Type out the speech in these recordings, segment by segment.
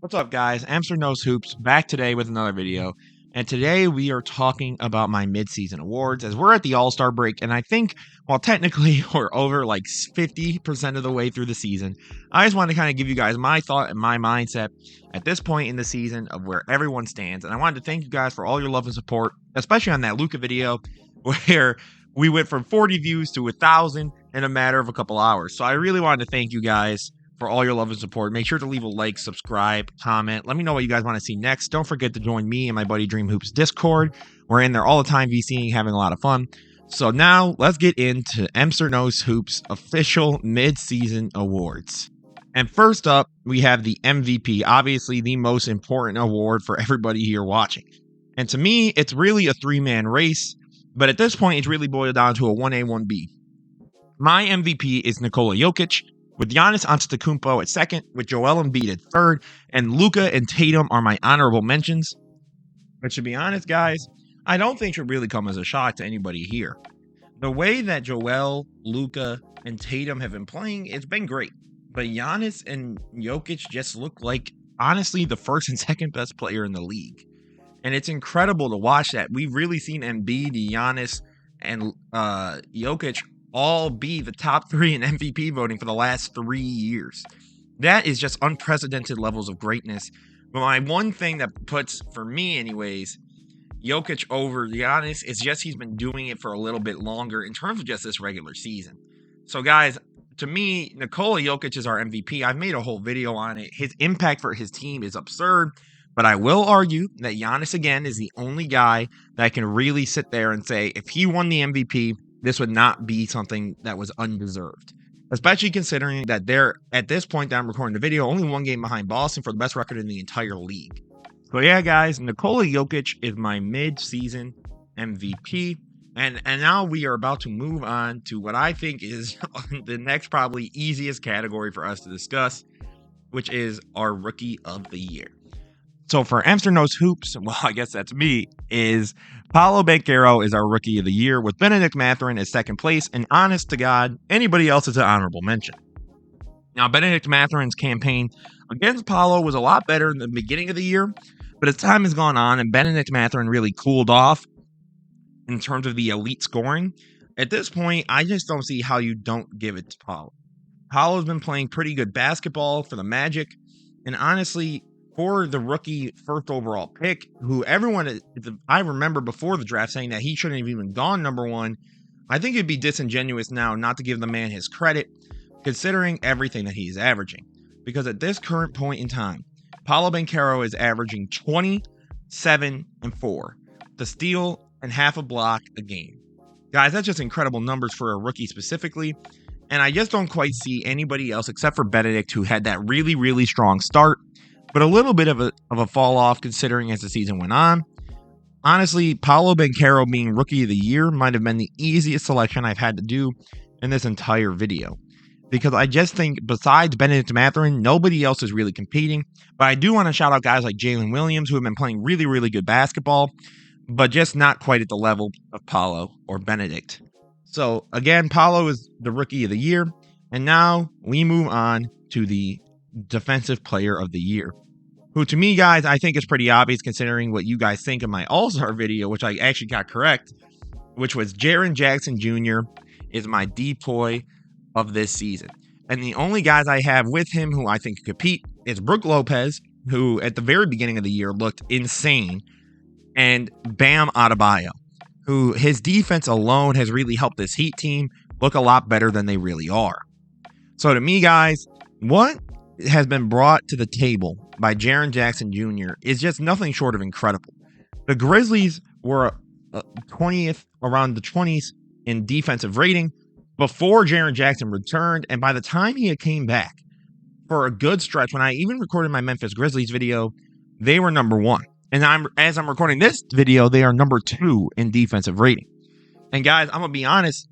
What's up, guys? Amster Knows Hoops back today with another video. And today we are talking about my midseason awards as we're at the All-Star break. And I think, while technically we're over like 50% of the way through the season, I just want to kind of give you guys my thought and my mindset at this point in the season of where everyone stands. And I wanted to thank you guys for all your love and support, especially on that Luka video where we went from 40 views to 1,000 in a matter of a couple hours. So I really wanted to thank you guys for all your love and support. Make sure to leave a like, subscribe, comment. Let me know what you guys want to see next. Don't forget to join me and my buddy Dream Hoops Discord. We're in there all the time VCing, having a lot of fun. So now let's get into Amster Knows Hoops official mid-season awards. And first up, we have the MVP, obviously the most important award for everybody here watching. And to me, it's really a three-man race, but at this point, it's really boiled down to a 1A, 1B. My MVP is Nikola Jokic, with Giannis Antetokounmpo at second, with Joel Embiid at third, and Luka and Tatum are my honorable mentions. But to be honest, guys, I don't think should really come as a shock to anybody here. The way that Joel, Luka, and Tatum have been playing, it's been great. But Giannis and Jokic just look like, honestly, the first and second best player in the league. And it's incredible to watch that. We've really seen Embiid, Giannis, and Jokic all be the top three in MVP voting for the last 3 years. That is just unprecedented levels of greatness. But my one thing that puts, for me anyways, Jokic over Giannis is just he's been doing it for a little bit longer in terms of just this regular season. So guys, to me, Nikola Jokic is our MVP. I've made a whole video on it. His impact for his team is absurd. But I will argue that Giannis, again, is the only guy that can really sit there and say, if he won the MVP, this would not be something that was undeserved. Especially considering that they're, at this point that I'm recording the video, only one game behind Boston for the best record in the entire league. So yeah, guys, Nikola Jokic is my mid-season MVP. And now we are about to move on to what I think is the next probably easiest category for us to discuss, which is our Rookie of the Year. So for Amster Knows Hoops, well, I guess that's me, is Paolo Banchero is our Rookie of the Year, with Bennedict Mathurin as second place, and honest to God, anybody else is an honorable mention. Now, Bennedict Mathurin's campaign against Paolo was a lot better in the beginning of the year, but as time has gone on and Bennedict Mathurin really cooled off in terms of the elite scoring, at this point, I just don't see how you don't give it to Paolo. Paolo's been playing pretty good basketball for the Magic, and honestly, for the rookie first overall pick, who everyone, I remember before the draft saying that he shouldn't have even gone number one, I think it'd be disingenuous now not to give the man his credit, considering everything that he's averaging. Because at this current point in time, Paolo Banchero is averaging 20, 7, and 4, the steal and half a block a game. Guys, that's just incredible numbers for a rookie specifically, and I just don't quite see anybody else except for Bennedict who had that really, really strong start, but a little bit of a fall off considering as the season went on. Honestly, Paolo Banchero being Rookie of the Year might have been the easiest selection I've had to do in this entire video. Because I just think besides Bennedict Mathurin, nobody else is really competing. But I do want to shout out guys like Jalen Williams who have been playing really, really good basketball, but just not quite at the level of Paolo or Bennedict. So again, Paolo is the Rookie of the Year. And now we move on to the Defensive Player of the Year, who to me, guys, I think is pretty obvious considering what you guys think of my All-Star video, which I actually got correct, which was Jaren Jackson Jr. is my DPOY of this season. And the only guys I have with him who I think could compete is Brook Lopez, who at the very beginning of the year looked insane, and Bam Adebayo, who his defense alone has really helped this Heat team look a lot better than they really are. So to me, guys, what has been brought to the table by Jaren Jackson Jr. is just nothing short of incredible. The Grizzlies were 20th, around the 20s in defensive rating before Jaren Jackson returned, and by the time he came back for a good stretch, when I even recorded my Memphis Grizzlies video, they were number one. And as I'm recording this video, they are number 2 in defensive rating. And guys, I'm going to be honest,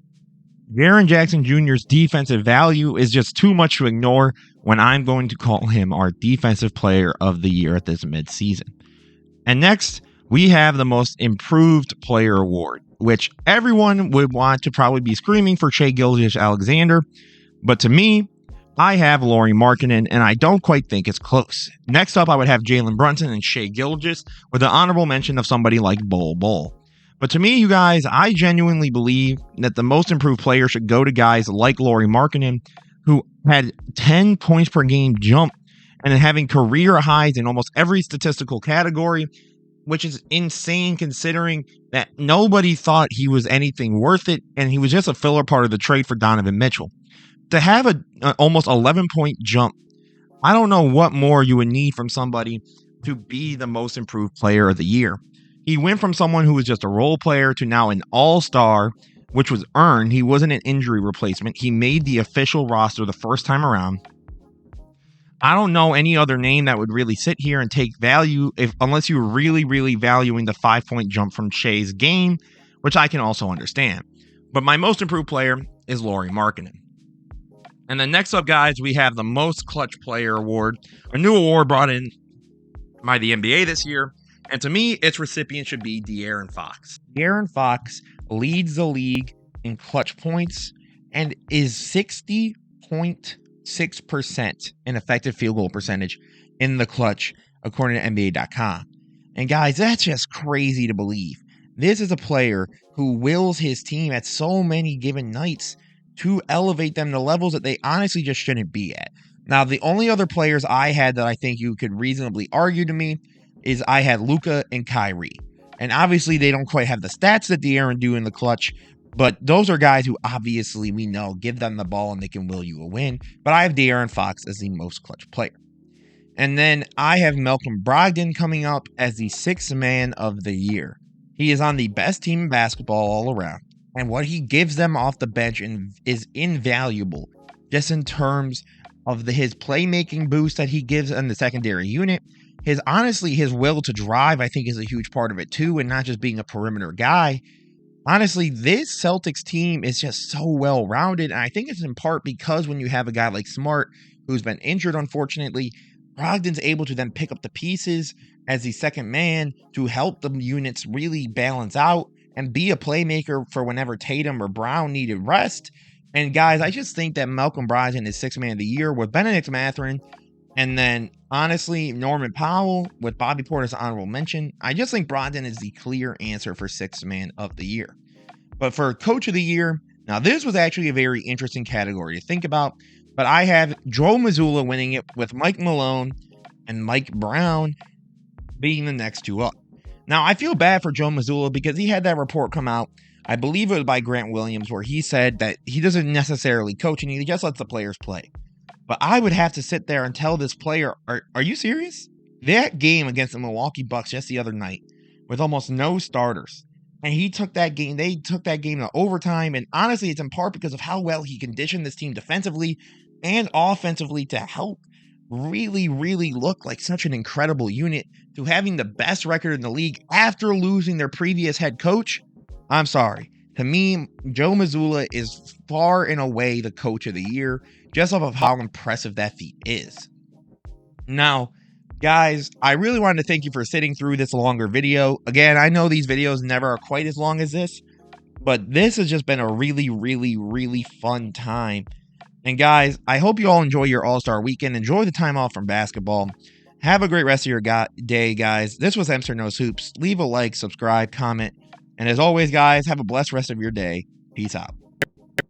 Jaren Jackson Jr.'s defensive value is just too much to ignore when I'm going to call him our Defensive Player of the Year at this midseason. And next, we have the Most Improved Player Award, which everyone would want to probably be screaming for Shai Gilgeous-Alexander. But to me, I have Lauri Markkanen, and I don't quite think it's close. Next up, I would have Jalen Brunson and Shai Gilgeous, with an honorable mention of somebody like Bol Bol. But to me, you guys, I genuinely believe that the most improved player should go to guys like Lauri Markkanen, who had 10 points per game jump and having career highs in almost every statistical category, which is insane considering that nobody thought he was anything worth it, and he was just a filler part of the trade for Donovan Mitchell. To have a almost 11-point jump, I don't know what more you would need from somebody to be the most improved player of the year. He went from someone who was just a role player to now an all-star, which was earned. He wasn't an injury replacement. He made the official roster the first time around. I don't know any other name that would really sit here and take value unless you're really, really valuing the 5-point jump from Shai's game, which I can also understand. But my most improved player is Lauri Markkanen. And then next up, guys, we have the Most Clutch Player Award, a new award brought in by the NBA this year. And to me, its recipient should be De'Aaron Fox. De'Aaron Fox leads the league in clutch points and is 60.6% in effective field goal percentage in the clutch, according to NBA.com. And guys, that's just crazy to believe. This is a player who wills his team at so many given nights to elevate them to levels that they honestly just shouldn't be at. Now, the only other players I had that I think you could reasonably argue to me is I had Luka and Kyrie. And obviously, they don't quite have the stats that De'Aaron do in the clutch, but those are guys who obviously we know give them the ball and they can will you a win. But I have De'Aaron Fox as the most clutch player. And then I have Malcolm Brogdon coming up as the sixth man of the year. He is on the best team in basketball all around. And what he gives them off the bench is invaluable, just in terms of his playmaking boost that he gives in the secondary unit. His will to drive, I think, is a huge part of it too, and not just being a perimeter guy. Honestly, this Celtics team is just so well-rounded, and I think it's in part because when you have a guy like Smart, who's been injured, unfortunately, Brogdon's able to then pick up the pieces as the second man to help the units really balance out and be a playmaker for whenever Tatum or Brown needed rest. And guys, I just think that Malcolm Brogdon is sixth man of the year with Benedict Mathurin. And then, honestly, Norman Powell with Bobby Portis honorable mention. I just think Brogdon is the clear answer for sixth man of the year. But for coach of the year, now this was actually a very interesting category to think about. But I have Joe Mazzulla winning it with Mike Malone and Mike Brown being the next two up. Now, I feel bad for Joe Mazzulla because he had that report come out, I believe it was by Grant Williams, where he said that he doesn't necessarily coach and he just lets the players play. But I would have to sit there and tell this player, are you serious? That game against the Milwaukee Bucks just the other night with almost no starters. And they took that game to overtime. And honestly, it's in part because of how well he conditioned this team defensively and offensively to help really, really look like such an incredible unit, to having the best record in the league after losing their previous head coach. I'm sorry. To me, Joe Mazzulla is far and away the coach of the year, just off of how impressive that feat is. Now, guys, I really wanted to thank you for sitting through this longer video. Again, I know these videos never are quite as long as this, but this has just been a really, really, really fun time. And guys, I hope you all enjoy your All-Star weekend. Enjoy the time off from basketball. Have a great rest of your day, guys. This was Emster Knows Hoops. Leave a like, subscribe, comment. And as always, guys, have a blessed rest of your day. Peace out.